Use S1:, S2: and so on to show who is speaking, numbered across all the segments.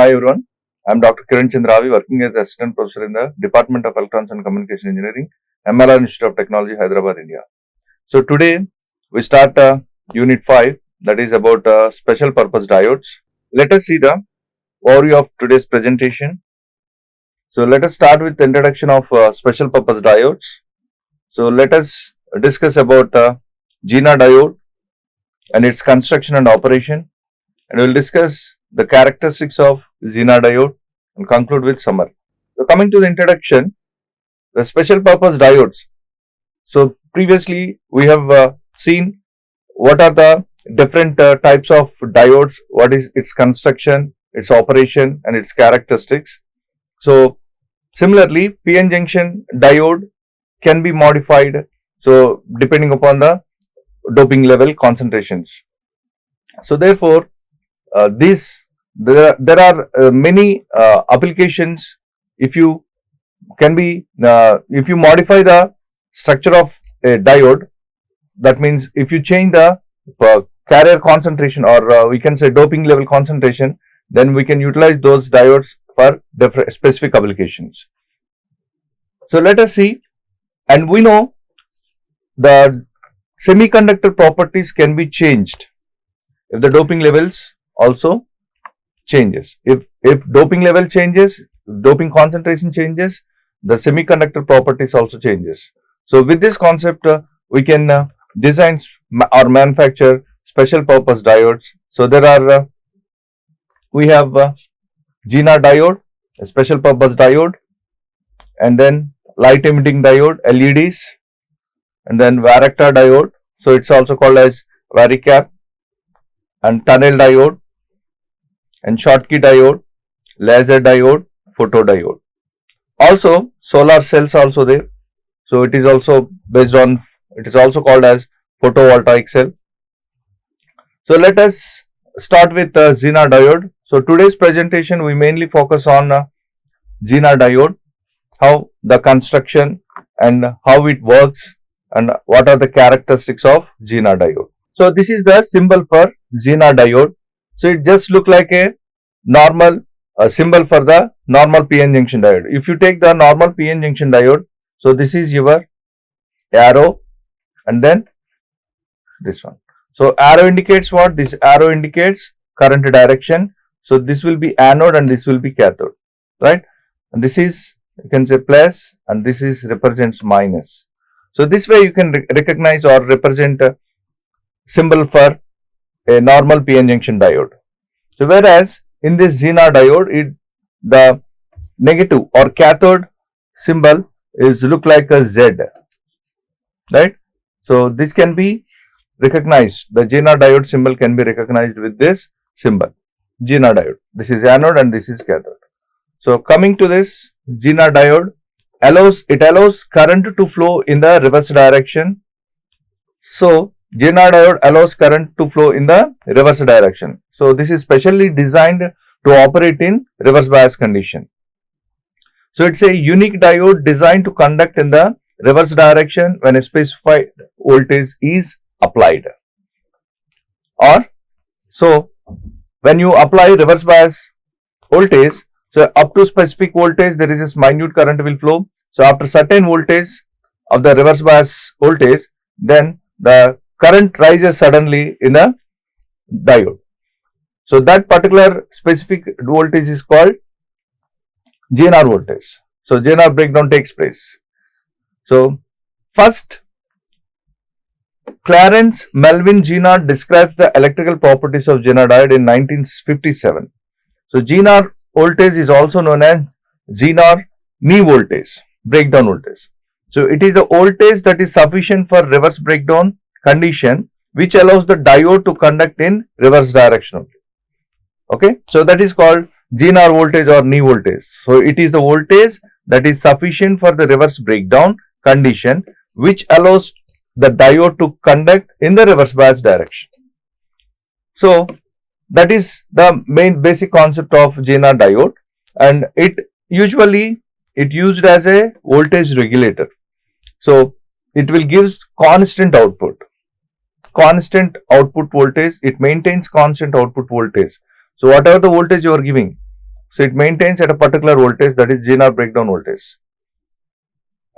S1: Hi everyone, I am Dr. Kiran Raavi, working as Assistant Professor in the Department of Electronics and Communication Engineering, MLR Institute of Technology, Hyderabad, India. So today we start Unit 5, that is about special purpose diodes. Let us see the overview of today's presentation. So let us start with the introduction of special purpose diodes. So let us discuss about GINA diode and its construction and operation, and we will discuss the characteristics of GINA diode and conclude with summary. So coming to the introduction, the special purpose diodes. So previously we have seen what are the different types of diodes, what is its construction, its operation and its characteristics. So similarly, PN junction diode can be modified, so depending upon the doping level concentrations. So therefore, there are many applications. If you modify the structure of a diode, that means if you change the carrier concentration, or we can say doping level concentration, then we can utilize those diodes for different specific applications. So let us see, and we know the semiconductor properties can be changed if the doping levels also changes. If doping level changes, doping concentration changes, the semiconductor properties also changes. So with this concept, we can design or manufacture special purpose diodes. So there are we have GINA diode, a special purpose diode, and then light emitting diode, LEDs, and then varactor diode. So it's also called as varicap, and tunnel diode, and Schottky diode, laser diode, photodiode. Also solar cells also there. So it is also based on, it is also called as photovoltaic cell. So let us start with GINA diode. So today's presentation we mainly focus on GINA diode, how the construction and how it works and what are the characteristics of GINA diode. So this is the symbol for GINA diode. So it just look like a normal symbol for the normal PN junction diode. If you take the normal PN junction diode, so this is your arrow and then this one. So arrow indicates what? This arrow indicates current direction. So this will be anode and this will be cathode, right? And this is, you can say plus, and this is represents minus. So this way you can recognize or represent a symbol for a normal PN junction diode. So whereas in this GINA diode, the negative or cathode symbol is look like a Z, right? So this can be recognized. The GINA diode symbol can be recognized with this symbol, GINA diode. This is anode and this is cathode. So coming to this, GINA diode allows current to flow in the reverse direction. So GINA diode allows current to flow in the reverse direction. So this is specially designed to operate in reverse bias condition. So it's a unique diode designed to conduct in the reverse direction when a specified voltage is applied. Or so when you apply reverse bias voltage, so up to specific voltage there is this minute current will flow. So after certain voltage of the reverse bias voltage, then the current rises suddenly in a diode. So that particular specific voltage is called GNR voltage. So GNR breakdown takes place. So first, Clarence Melvin GNR describes the electrical properties of GNR diode in 1957. So GNR voltage is also known as GNR knee voltage, breakdown voltage. So it is the voltage that is sufficient for reverse breakdown condition, which allows the diode to conduct in reverse direction only. Okay, so that is called GNR voltage or knee voltage. So it is the voltage that is sufficient for the reverse breakdown condition, which allows the diode to conduct in the reverse bias direction. So that is the main basic concept of GNR diode, and it usually used as a voltage regulator. So it will give constant output voltage. It maintains constant output voltage. So whatever the voltage you are giving, So it maintains at a particular voltage, that is GNR breakdown voltage.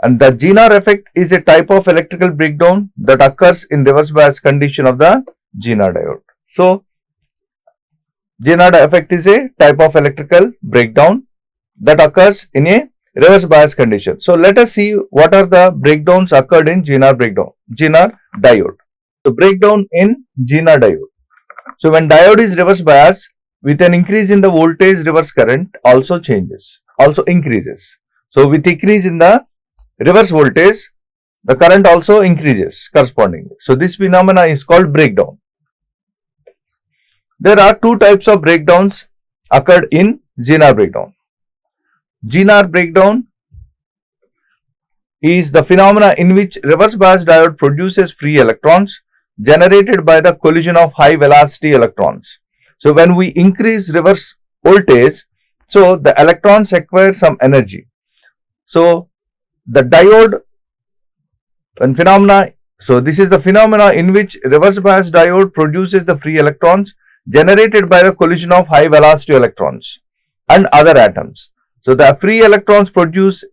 S1: And the GNR effect is a type of electrical breakdown that occurs in reverse bias condition of the GNR diode. So GNR effect is a type of electrical breakdown that occurs in a reverse bias condition. So let us see what are the breakdowns occurred in GNR diode. So breakdown in GNR diode. So when diode is reverse bias, with an increase in the voltage, reverse current also increases. So with increase in the reverse voltage, the current also increases correspondingly. So this phenomena is called breakdown. There are two types of breakdowns occurred in GNR breakdown. GNR breakdown is the phenomena in which reverse bias diode produces free electrons generated by the collision of high velocity electrons. So when we increase reverse voltage, so the electrons acquire some energy. So the diode and phenomena, so this is the phenomena in which reverse bias diode produces the free electrons generated by the collision of high velocity electrons and other atoms. So the free electrons produce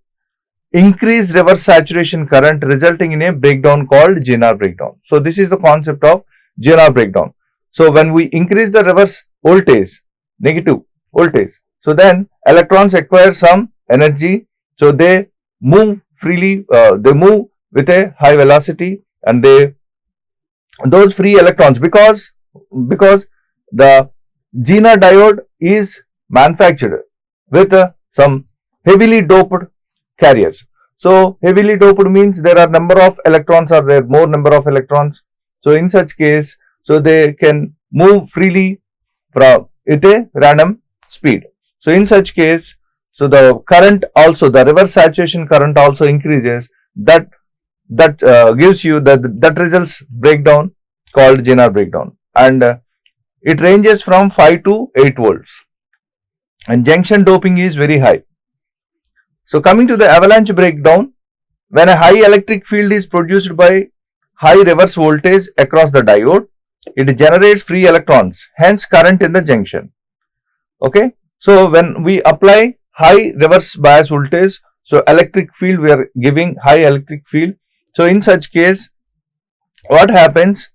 S1: increased reverse saturation current, resulting in a breakdown called GNR breakdown. So this is the concept of GNR breakdown. So when we increase the reverse voltage, negative voltage, so then electrons acquire some energy. So they move freely, they move with a high velocity, and those free electrons, because the GNR diode is manufactured with some heavily doped carriers. So heavily doped means there are number of electrons, or there more number of electrons. So in such case, so they can move freely from at a random speed. So in such case, so the current also, the reverse saturation current also increases. That gives you that results breakdown called GNR breakdown, and it ranges from 5 to 8 volts, and junction doping is very high. So coming to the avalanche breakdown, when a high electric field is produced by high reverse voltage across the diode, it generates free electrons, hence current in the junction. Okay, so when we apply high reverse bias voltage, so electric field, we are giving high electric field. So in such case, what happens?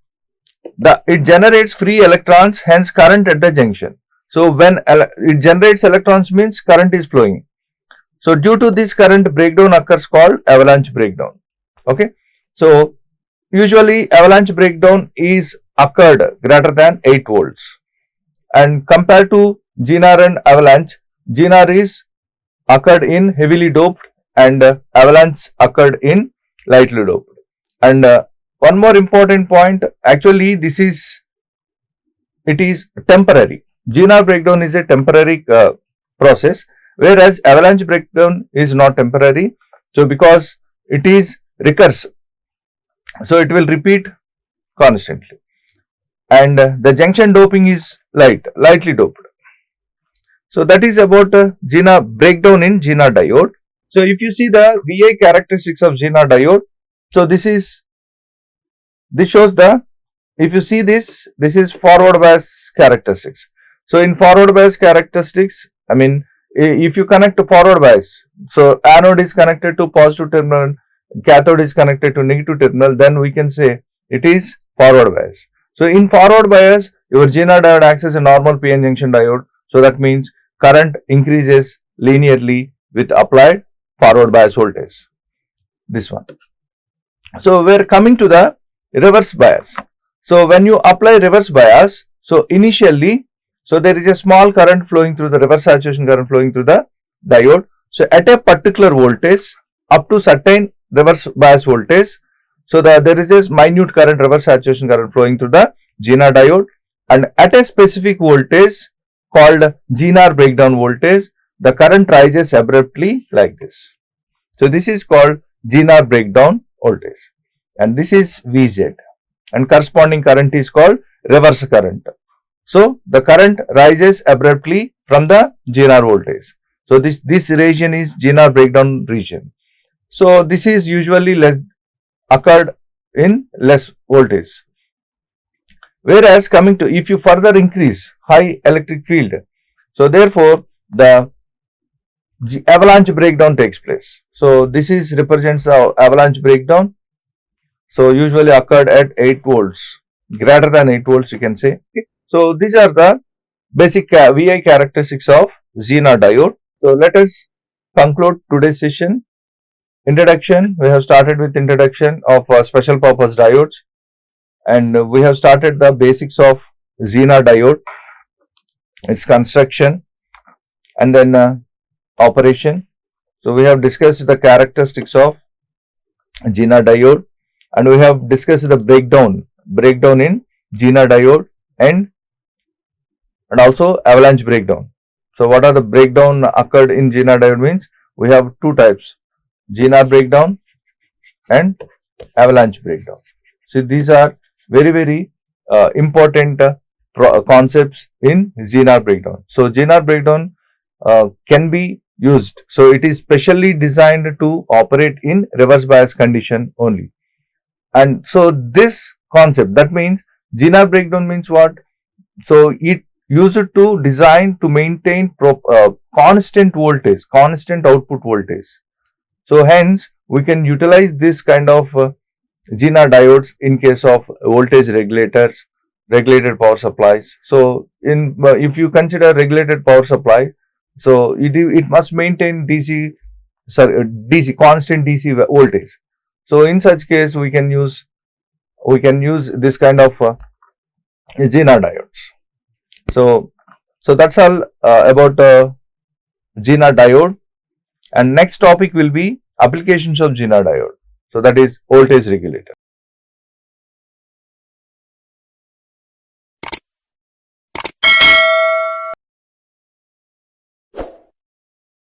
S1: It generates free electrons, hence current at the junction. So when it generates electrons means current is flowing. So due to this, current breakdown occurs called avalanche breakdown. Okay, so usually avalanche breakdown is occurred greater than 8 volts, and compared to GNR and avalanche, GNR is occurred in heavily doped and avalanche occurred in lightly doped. And one more important point, actually it is temporary. GNR breakdown is a temporary process, whereas avalanche breakdown is not temporary. So because it is recurs, so it will repeat constantly, and the junction doping is lightly doped. So that is about GNR breakdown in GNR diode. So if you see the VI characteristics of GNR diode, so this shows the, if you see this is forward bias characteristics. So in forward bias characteristics, I mean, if you connect to forward bias, so anode is connected to positive terminal, cathode is connected to negative terminal, then we can say it is forward bias. So in forward bias, your GNR diode acts as a normal PN junction diode. So that means current increases linearly with applied forward bias voltage. This one. So we are coming to the reverse bias. So when you apply reverse bias, so initially, so there is a small current flowing through the reverse saturation current flowing through the diode. So at a particular voltage, up to certain reverse bias voltage, so there is a minute current, reverse saturation current flowing through the GNR diode, and at a specific voltage called GNR breakdown voltage, the current rises abruptly like this. So this is called GNR breakdown voltage, and this is Vz, and corresponding current is called reverse current. So the current rises abruptly from the GNR voltage. So this region is GNR breakdown region. So this is usually occurred in less voltage. Whereas coming to, if you further increase high electric field, so therefore the avalanche breakdown takes place. So this is represents the avalanche breakdown. So usually occurred at 8 volts, greater than 8 volts you can say. So these are the basic VI characteristics of Zener diode. So let us conclude today's session. Introduction, we have started with introduction of special purpose diodes, and we have started the basics of Zener diode, its construction, and then operation. So we have discussed the characteristics of Zener diode, and we have discussed the breakdown in Zener diode and also avalanche breakdown. So what are the breakdown occurred in Zener diode means? We have two types, Zener breakdown and avalanche breakdown. So these are very important concepts in Zener breakdown. So Zener breakdown can be used. So it is specially designed to operate in reverse bias condition only. And so this concept, that means Zener breakdown means what? So it used to design to maintain constant voltage, constant output voltage. So hence we can utilize this kind of Zener diodes in case of voltage regulators, regulated power supplies. So in if you consider regulated power supply, so it must maintain constant DC voltage. So in such case we can use this kind of Zener diodes. So that's all about Zener diode, and next topic will be applications of Zener diode. So that is voltage regulator.